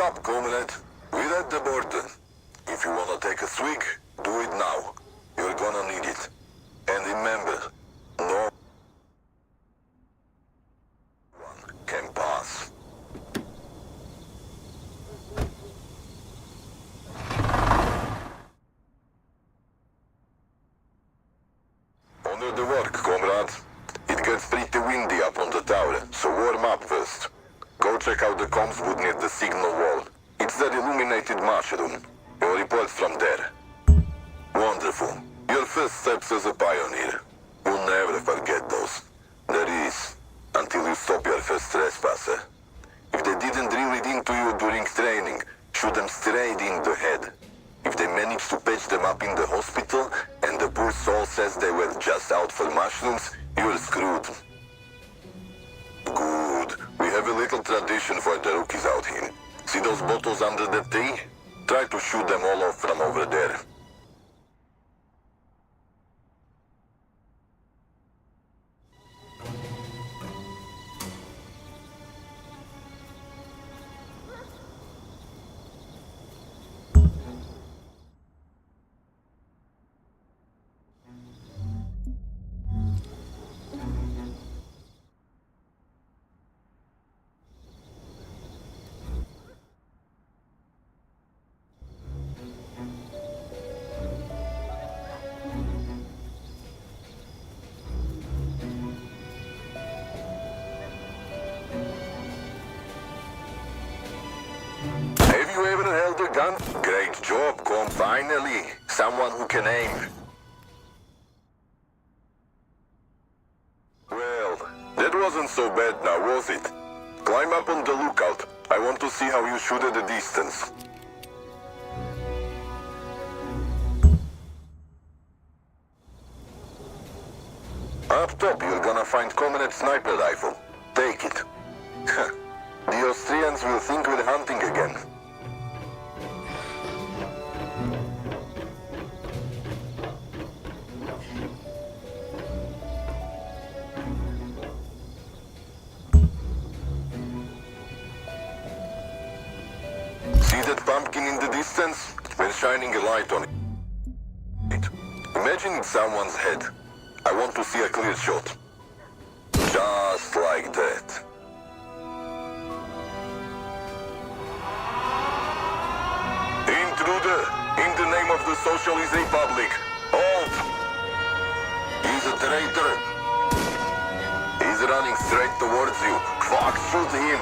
up, comrade. We're at the border. If you wanna take a swig, do it now. You're gonna need it. And remember, no one can pass. Honor the work, comrade. It gets pretty windy up on the tower, so warm up first. Go check out the comms booth near the signal wall. It's that illuminated mushroom. Your report from there. Wonderful. Your first steps as a pioneer. You'll never forget those. That is, until you stop your first trespasser. If they didn't drill it into you during training, shoot them straight in the head. If they manage to patch them up in the hospital, and the poor soul says they were just out for mushrooms, you're screwed. Good. We have a little tradition for the rookies out here. See those bottles under the tree? Try to shoot them all off from over there. Have you ever held a gun? Great job, Com. Finally, someone who can aim. Well, that wasn't so bad now, was it? Climb up on the lookout. I want to see how you shoot at a distance. Up top, you're gonna find Comrade sniper rifle. Take it. The Austrians will think we're hunting again. See that pumpkin in the distance? We're shining a light on it. Imagine it's someone's head. I want to see a clear shot. Just like that. Intruder, in the name of the Socialist Republic, halt! He's a traitor. He's running straight towards you. Fuck, shoot him!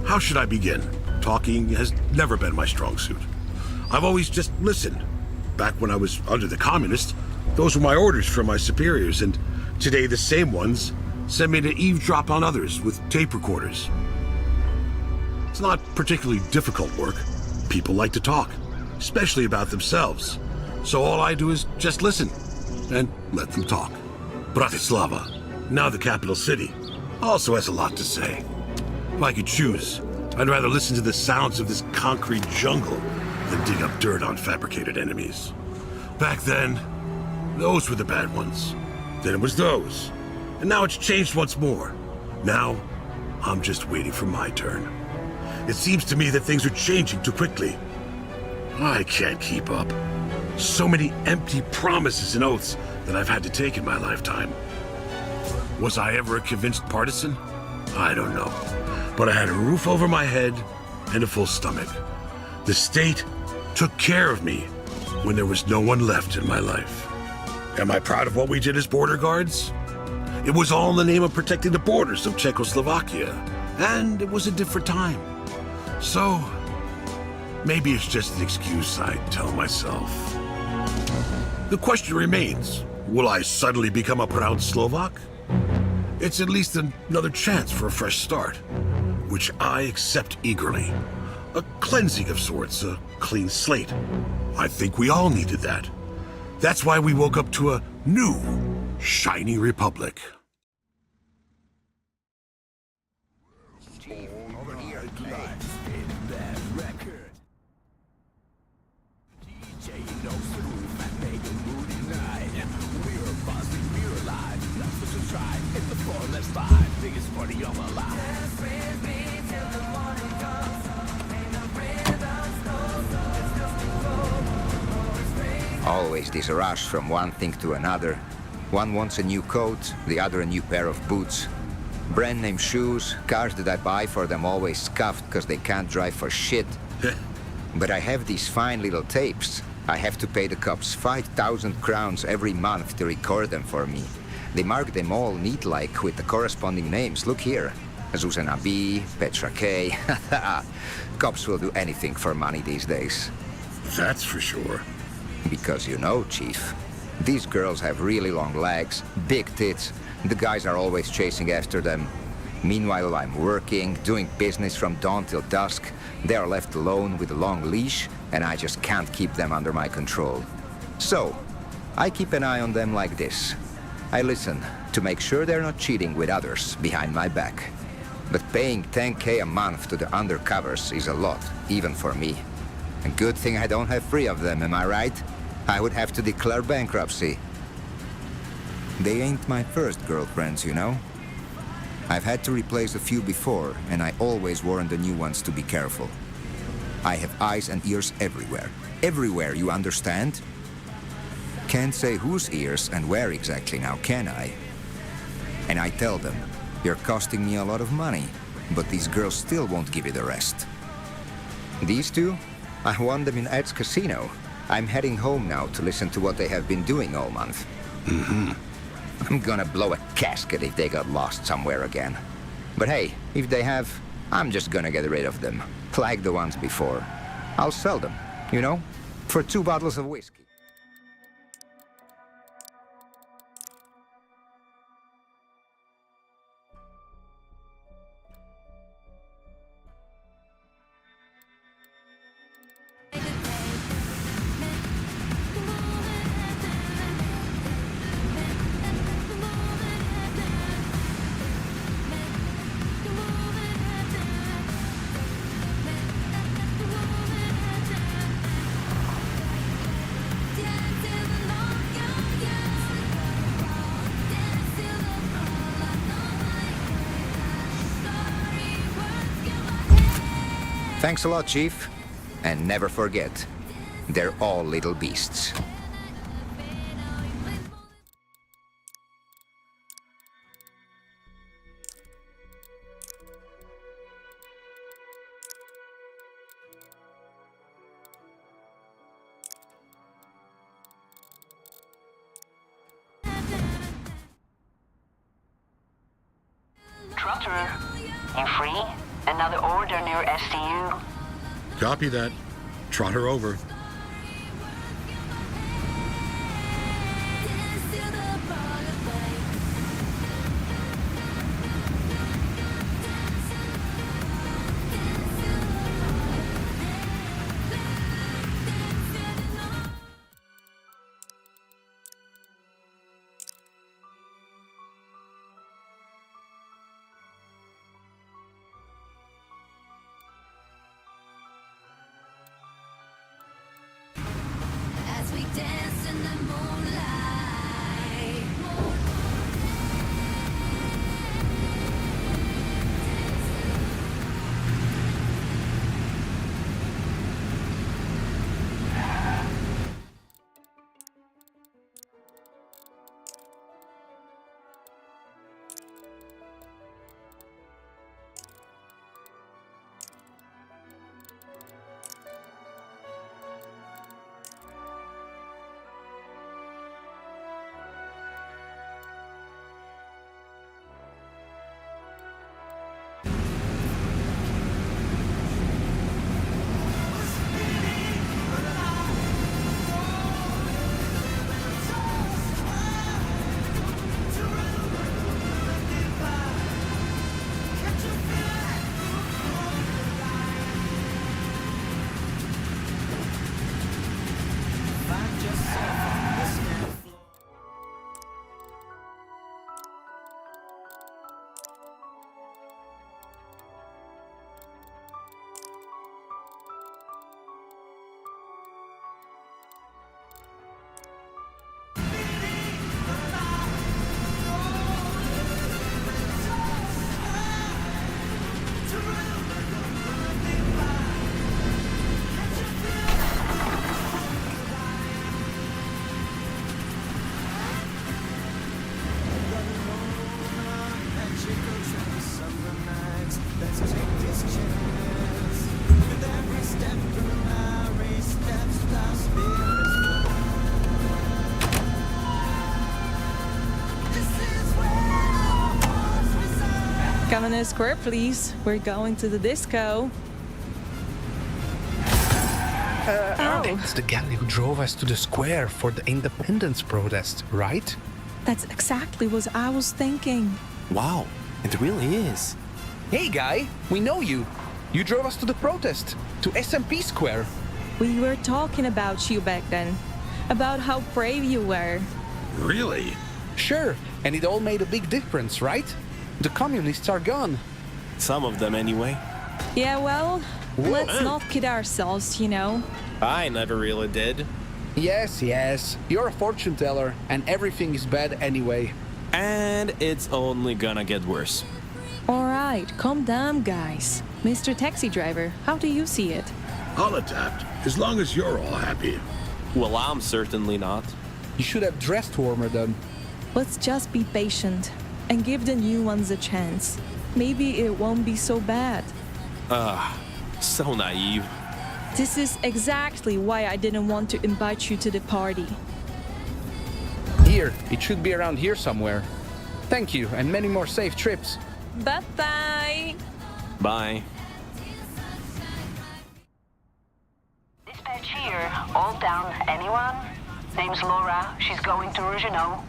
How should I begin? Talking has never been my strong suit. I've always just listened. Back when I was under the communists, those were my orders from my superiors, and today the same ones send me to eavesdrop on others with tape recorders. It's not particularly difficult work. People like to talk, especially about themselves. So all I do is just listen and let them talk. Bratislava, now the capital city, also has a lot to say. If I could choose, I'd rather listen to the sounds of this concrete jungle than dig up dirt on fabricated enemies. Back then, those were the bad ones. Then it was those. And now it's changed once more. Now, I'm just waiting for my turn. It seems to me that things are changing too quickly. I can't keep up. So many empty promises and oaths that I've had to take in my lifetime. Was I ever a convinced partisan? I don't know. But I had a roof over my head and a full stomach. The state took care of me when there was no one left in my life. Am I proud of what we did as border guards? It was all in the name of protecting the borders of Czechoslovakia, and it was a different time. So, maybe it's just an excuse I tell myself. The question remains, will I suddenly become a proud Slovak? It's at least another chance for a fresh start. which I accept eagerly. A cleansing of sorts, a clean slate. I think we all needed that. That's why we woke up to a new, shiny republic. Always this rush from one thing to another. One wants a new coat, the other a new pair of boots. Brand name shoes, cars that I buy for them always scuffed because they can't drive for shit. But I have these fine little tapes. I have to pay the cops 5,000 crowns every month to record them for me. They mark them all neat-like with the corresponding names. Look here. Zuzana B, Petra K. Cops will do anything for money these days. That's for sure. Because you know, Chief, these girls have really long legs, big tits. The guys are always chasing after them. Meanwhile, I'm working, doing business from dawn till dusk. They are left alone with a long leash, and I just can't keep them under my control. So, I keep an eye on them like this. I listen to make sure they're not cheating with others behind my back. But paying 10K a month to the undercovers is a lot, even for me. A good thing I don't have 3 of them, am I right? I would have to declare bankruptcy. They ain't my first girlfriends, you know? I've had to replace a few before, and I always warn the new ones to be careful. I have eyes and ears everywhere. Everywhere, you understand? Can't say whose ears and where exactly now, can I? And I tell them, you're costing me a lot of money, but these girls still won't give you the rest. These two? I won them in Ed's casino. I'm heading home now to listen to what they have been doing all month. I'm gonna blow a casket if they got lost somewhere again. But hey, if they have, I'm just gonna get rid of them, like the ones before. I'll sell them, you know, for 2 bottles of whiskey. Thanks a lot, Chief. And never forget, they're all little beasts. Trotter, you free? Another order near STU. Copy that. Trot her over. Come in a square, please. We're going to the disco. It's the guy who drove us to the square for the independence protest, right? That's exactly what I was thinking. Wow, it really is. Hey guy, we know you. You drove us to the protest, to SMP Square. We were talking about you back then. About how brave you were. Really? Sure, and it all made a big difference, right? The communists are gone. Some of them anyway. Yeah, well, let's not kid ourselves, you know. I never really did. Yes, you're a fortune teller, and everything is bad anyway. And it's only gonna get worse. Alright, calm down, guys. Mr. Taxi Driver, how do you see it? I'll adapt, as long as you're all happy. Well, I'm certainly not. You should have dressed warmer then. Let's just be patient and give the new ones a chance. Maybe it won't be so bad. So naive. This is exactly why I didn't want to invite you to the party. Here, it should be around here somewhere. Thank you, and many more safe trips. Bye-bye! Bye. Dispatch here. All down. Anyone? Name's Laura. She's going to Rougenau.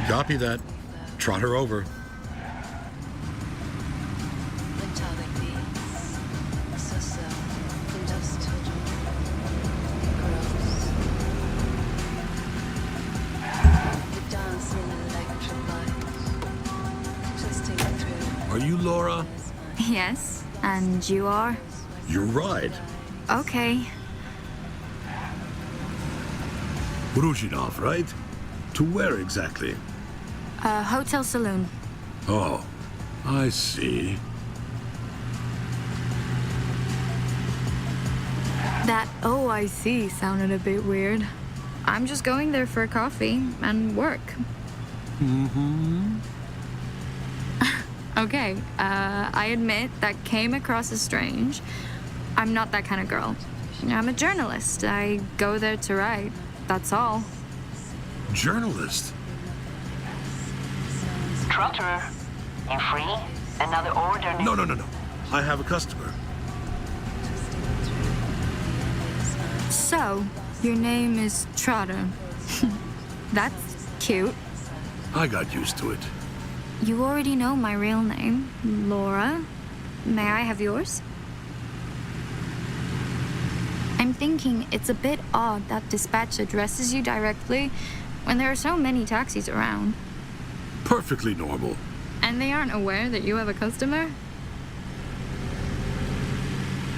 Copy that. Trot her over. Are you Laura? Yes, and you are? Your ride. Okay. Bruzhinov, right? To where exactly? Hotel Saloon. Oh, I see. That "oh, I see" sounded a bit weird. I'm just going there for coffee and work. Mm-hmm. Okay, I admit that came across as strange. I'm not that kind of girl. I'm a journalist. I go there to write. That's all. Journalist? Trotter. You free? Another order? No. I have a customer. So, your name is Trotter. That's cute. I got used to it. You already know my real name, Laura. May I have yours? I'm thinking it's a bit odd that dispatch addresses you directly when there are so many taxis around. Perfectly normal. And they aren't aware that you have a customer?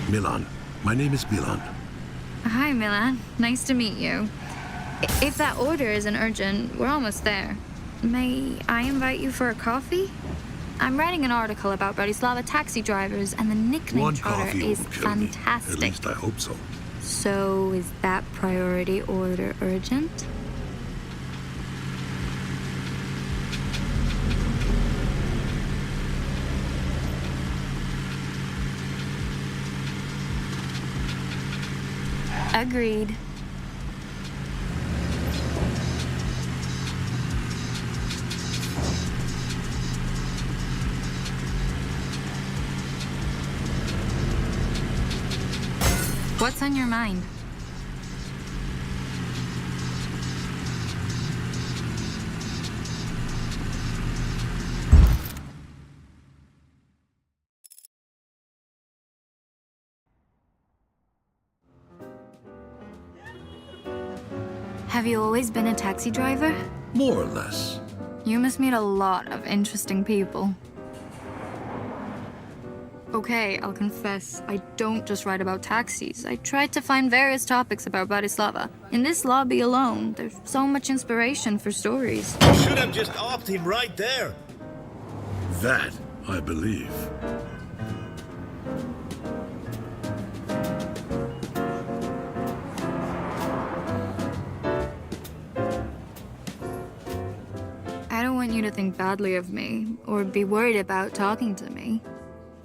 Milan. My name is Milan. Hi, Milan. Nice to meet you. If that order isn't urgent, we're almost there. May I invite you for a coffee? I'm writing an article about Bratislava taxi drivers, and the nickname One Trotter coffee is won't kill me. fantastic. At least I hope so. So, is that priority order urgent? Agreed. What's on your mind? Have you always been a taxi driver? More or less. You must meet a lot of interesting people. Okay, I'll confess, I don't just write about taxis. I tried to find various topics about Bratislava. In this lobby alone, there's so much inspiration for stories. You should have just asked him right there. That, I believe. I don't want you to think badly of me, or be worried about talking to me.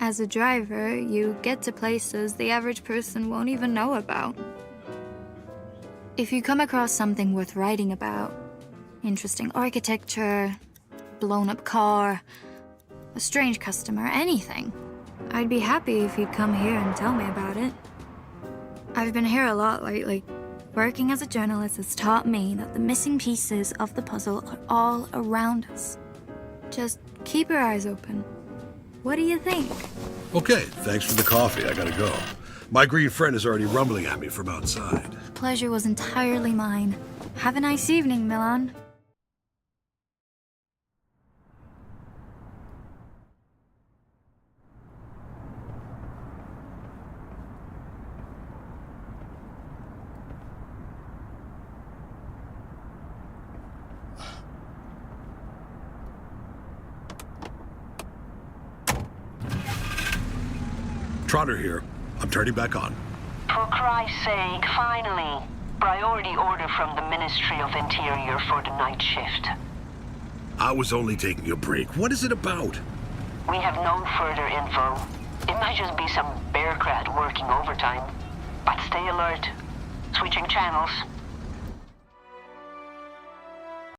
As a driver, you get to places the average person won't even know about. If you come across something worth writing about, interesting architecture, blown up car, a strange customer, anything, I'd be happy if you'd come here and tell me about it. I've been here a lot lately. Working as a journalist has taught me that the missing pieces of the puzzle are all around us. Just keep your eyes open. What do you think? Okay, thanks for the coffee. I gotta go. My green friend is already rumbling at me from outside. Pleasure was entirely mine. Have a nice evening, Milan. Trotter here. I'm turning back on. For Christ's sake, finally. Priority order from the Ministry of Interior for the night shift. I was only taking a break. What is it about? We have no further info. It might just be some bearcat working overtime. But stay alert. Switching channels.